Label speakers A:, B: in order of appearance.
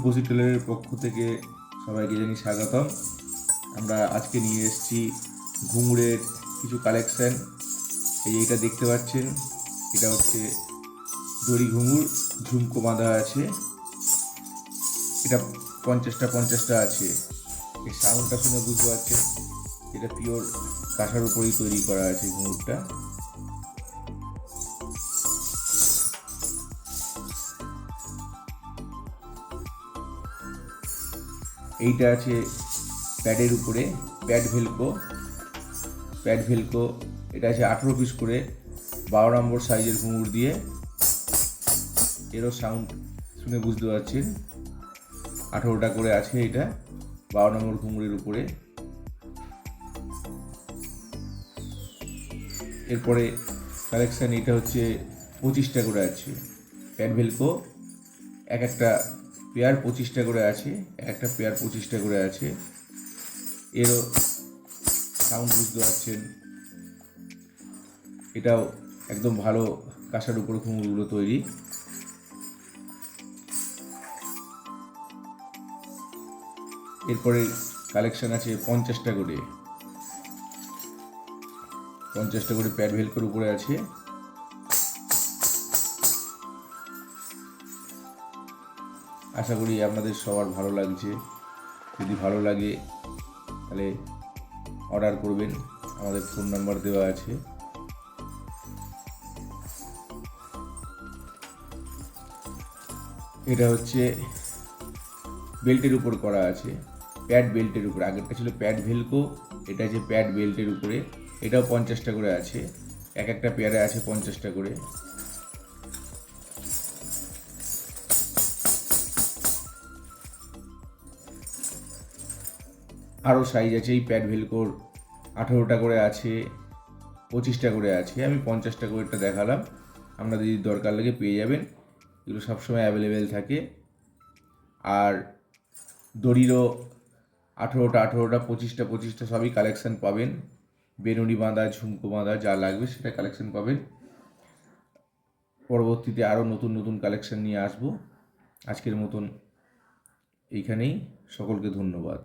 A: শুভশ্রী টেলারের পক্ষ থেকে সবাইকে জানি স্বাগতম। আমরা আজকে নিয়ে এসেছি ঘুঙুরের কিছু কালেকশান। এইটা দেখতে পাচ্ছেন, এটা হচ্ছে দড়ি ঘুঙুর, ঝুমকো বাঁধা আছে। এটা 50টা আছে। এই সাউন্ডটা শুনে বুঝতে পারছেন এটা পিওর কাঁসার উপরেই তৈরি করা আছে ঘুঙুরটা। এইটা আছে প্যাডের উপরে, প্যাড ভেলকো। এটা আছে 18 পিস করে, 12 নম্বর সাইজের ঘুঙুর দিয়ে। এরও সাউন্ড শুনে বুঝতে পারছেন 18টা করে আছে এটা 12 নম্বর ঘুঙুরের উপরে। এরপরে কালেকশান এটা হচ্ছে 25টা করে আছে প্যাড ভেলকো, এক একটা পেয়ার 25টা করে আছে, একটা পেয়ার 25টা করে আছে। এরও সাউন্ড বুঝতে পারছেন, এটাও একদম ভালো কাঁসার উপরে ঘুঙুরগুলো তৈরি। এরপরে কালেকশন আছে 50টা করে প্যাড ভেলকোর উপরে আছে। আশা করি আপনাদের সবার ভালো লাগছে। যদি ভালো লাগে তাহলে অর্ডার করবেন, আমাদের ফোন নাম্বার দেওয়া আছে। এটা হচ্ছে বেল্টের উপর করা আছে, প্যাড বেল্টের উপরে। আগেরটা ছিল প্যাড ভেলকো, এটা আছে প্যাড বেল্টের উপরে। এটাও 50টা করে আছে, এক একটা পেয়ারে আছে 50টা করে। আরও সাইজ আছে, এই প্যাড ভেলকোর 18টা করে আছে, 25টা করে আছে। আমি 50টা করেটা দেখালাম, আপনাদের যদি দরকার লাগে পেয়ে যাবেন। এগুলো সবসময় অ্যাভেলেবেল থাকে। আর দড়িরও 18টা 25টা সবই কালেকশান পাবেন। বেনুনি বাঁধা, ঝুমকো বাঁধা, যা লাগবে সেটা কালেকশান পাবেন। পরবর্তীতে আরও নতুন নতুন কালেকশান নিয়ে আসবো। আজকের মতন এইখানেই, সকলকে ধন্যবাদ।